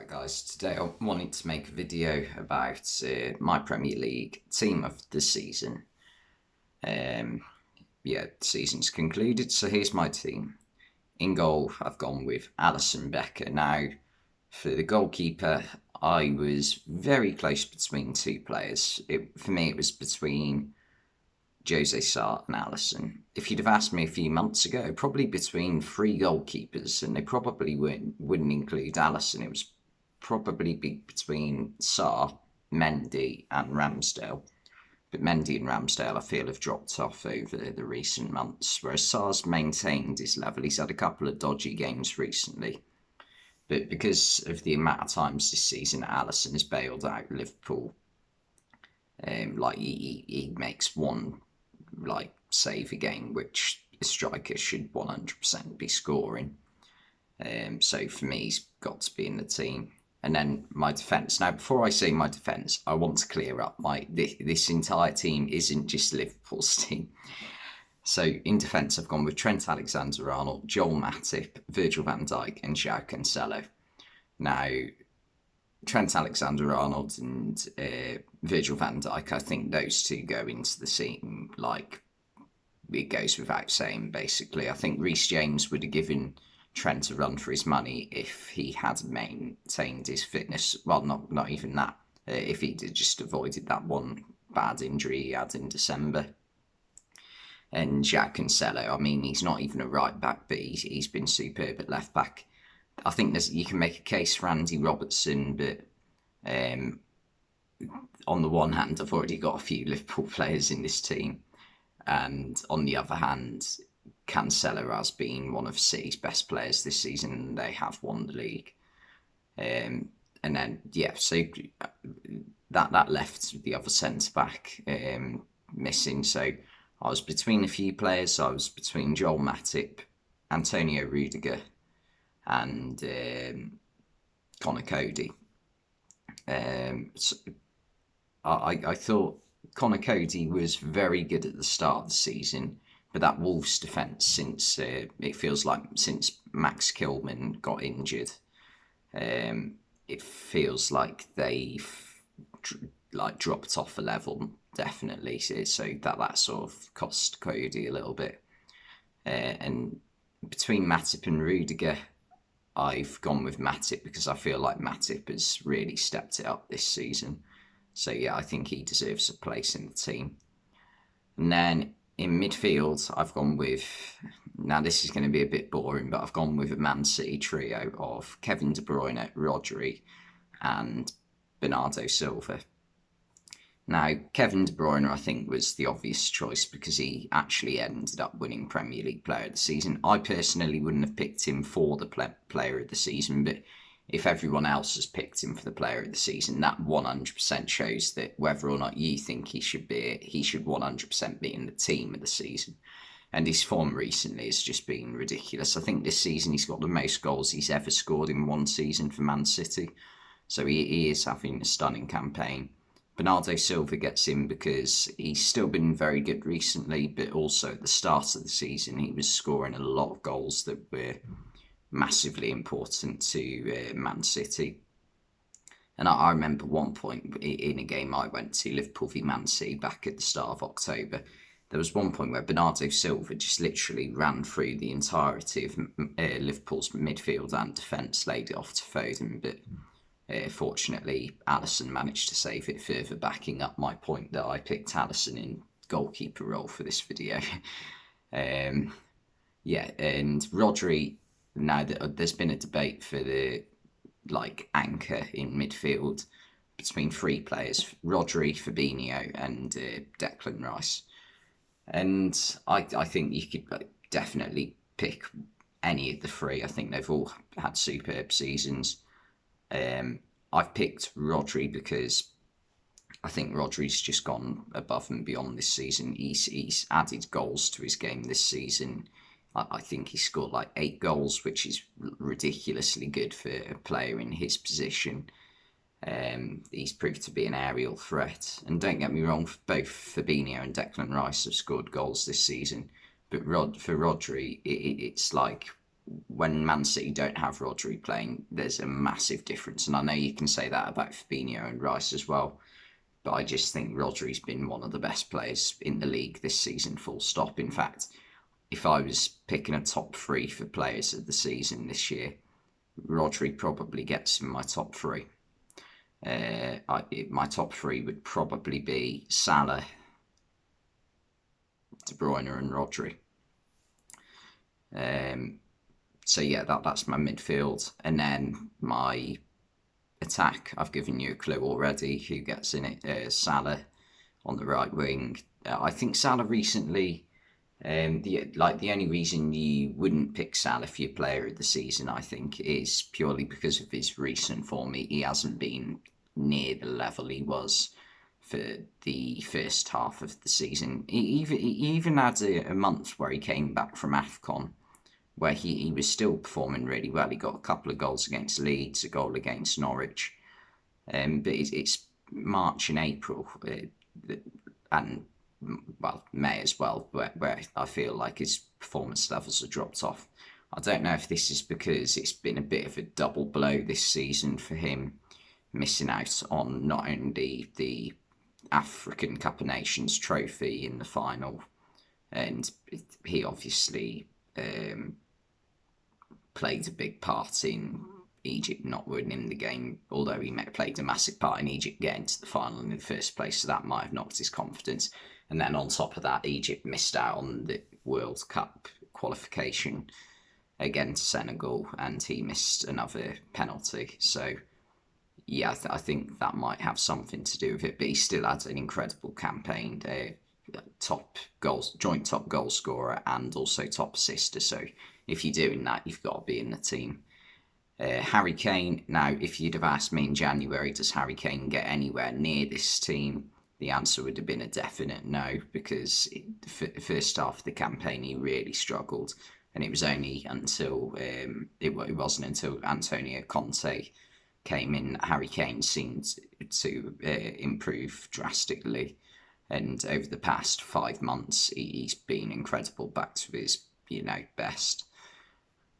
Right guys, today I wanted to make a video about my Premier League team of the season. The season's concluded, so here's my team. In goal, I've gone with Alisson Becker. Now, for the goalkeeper, I was very close between two players. For me, it was between Jose Sarr and Alisson. If you'd have asked me a few months ago, probably between three goalkeepers, and they probably wouldn't include Alisson. It was probably be between Sarr, Mendy, and Ramsdale. But Mendy and Ramsdale, I feel, have dropped off over the recent months, whereas Sarr's maintained his level. He's had a couple of dodgy games recently. But because of the amount of times this season Alisson has bailed out Liverpool, he makes one save a game, which a striker should 100% be scoring. So for me, he's got to be in the team. And then my defence. Now, before I say my defence, I want to clear up this entire team isn't just Liverpool's team. So in defence, I've gone with Trent Alexander-Arnold, Joel Matip, Virgil van Dijk, and João Cancelo. Now, Trent Alexander-Arnold and Virgil van Dijk, I think those two go into the team like it goes without saying, basically. I think Reece James would have given Trent a run for his money if he had maintained his fitness. Well, not even that. If he'd just avoided that one bad injury he had in December. And João Cancelo, I mean, he's not even a right back, but he's been superb at left back. I think you can make a case for Andy Robertson, but on the one hand, I've already got a few Liverpool players in this team, and on the other hand, Cancelo has been one of City's best players this season, and they have won the league. And then, so that left the other centre-back missing. So I was between a few players. I was between Joel Matip, Antonio Rudiger, and Connor Cody. So I thought Connor Cody was very good at the start of the season, but that Wolves defence, since it feels like since Max Kilman got injured, it feels like they've dropped off a level, definitely. So that sort of cost Cody a little bit. And between Matip and Rudiger, I've gone with Matip because I feel like Matip has really stepped it up this season. So I think he deserves a place in the team. And then in midfield, I've gone with, now this is going to be a bit boring, but I've gone with a Man City trio of Kevin De Bruyne, Rodri, and Bernardo Silva. Now, Kevin De Bruyne, I think, was the obvious choice because he actually ended up winning Premier League Player of the Season. I personally wouldn't have picked him for the Player of the Season, but if everyone else has picked him for the Player of the Season, that 100% shows that whether or not you think he should 100% be in the team of the season. And his form recently has just been ridiculous. I think this season he's got the most goals he's ever scored in one season for Man City. So he is having a stunning campaign. Bernardo Silva gets in because he's still been very good recently, but also at the start of the season he was scoring a lot of goals that were massively important to Man City. And I remember one point in a game I went to, Liverpool v Man City, back at the start of October, there was one point where Bernardo Silva just literally ran through the entirety of Liverpool's midfield and defence, laid it off to Foden, but fortunately Alisson managed to save it, further backing up my point that I picked Alisson in goalkeeper role for this video. And Rodri, now there's been a debate for the anchor in midfield between three players, Rodri, Fabinho, and Declan Rice. And I think you could definitely pick any of the three. I think they've all had superb seasons. I've picked Rodri because I think Rodri's just gone above and beyond this season. He's added goals to his game this season. I think he scored 8 goals, which is ridiculously good for a player in his position. He's proved to be an aerial threat. And don't get me wrong, both Fabinho and Declan Rice have scored goals this season. But for Rodri, it's like when Man City don't have Rodri playing, there's a massive difference. And I know you can say that about Fabinho and Rice as well, but I just think Rodri's been one of the best players in the league this season, full stop. In fact, if I was picking a top three for players of the season this year, Rodri probably gets in my top three. My top three would probably be Salah, De Bruyne, and Rodri. So yeah, that's my midfield, and then my attack. I've given you a clue already. Who gets in it? Salah on the right wing. I think Salah recently. The only reason you wouldn't pick Salah for your player of the season, I think, is purely because of his recent form. He hasn't been near the level he was for the first half of the season. He even had a month where he came back from AFCON, where he was still performing really well. He got a couple of goals against Leeds, a goal against Norwich. But it's March and April, and well, May as well, where I feel like his performance levels have dropped off. I don't know if this is because it's been a bit of a double blow this season for him, missing out on not only the African Cup of Nations trophy in the final, and he obviously played a big part in Egypt not winning the game, although he played a massive part in Egypt getting to the final in the first place, so that might have knocked his confidence. And then on top of that, Egypt missed out on the World Cup qualification against Senegal, and he missed another penalty. So yeah, I think that might have something to do with it. But he still had an incredible campaign. Top goals, joint top goal scorer, and also top assister. So if you're doing that, you've got to be in the team. Harry Kane. Now, if you'd have asked me in January, does Harry Kane get anywhere near this team? The answer would have been a definite no, because the first half of the campaign he really struggled, and it was only until it wasn't until Antonio Conte came in, Harry Kane seemed to improve drastically. And over the past 5 months, he's been incredible, back to his best.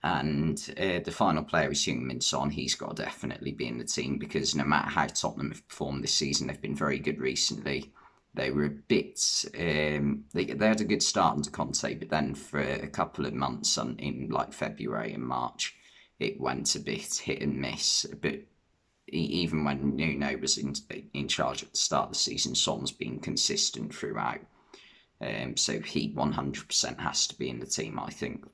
And the final player is Heung-Min Son. He's got to definitely be in the team, because no matter how Tottenham have performed this season, they've been very good recently. They were a bit. They had a good start under Conte, but then for a couple of months in like February and March, it went a bit hit and miss. But even when Nuno was in charge at the start of the season, Son's been consistent throughout. So he 100% has to be in the team, I think.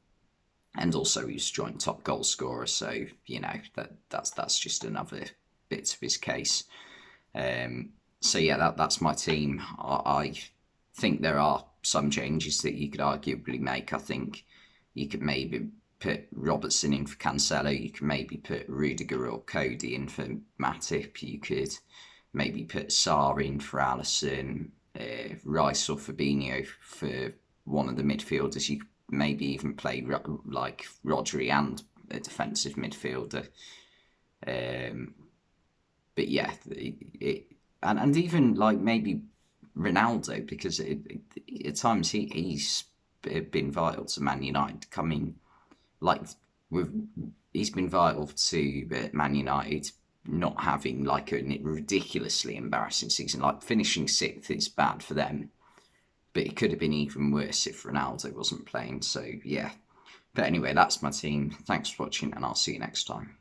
And also he's joint top goal scorer, so that's just another bit of his case. So yeah, that's my team. I think there are some changes that you could arguably make. I think you could maybe put Robertson in for Cancelo. You could maybe put Rudiger or Cody in for Matip. You could maybe put Sarr in for Alisson, Rice or Fabinho for one of the midfielders. You could maybe even play like Rodri and a defensive midfielder. But yeah, and even like maybe Ronaldo, because at times he's been vital to Man United coming, like he's been vital to Man United not having like a ridiculously embarrassing season. Like finishing sixth is bad for them, but it could have been even worse if Ronaldo wasn't playing. So yeah, but anyway, that's my team. Thanks for watching, and I'll see you next time.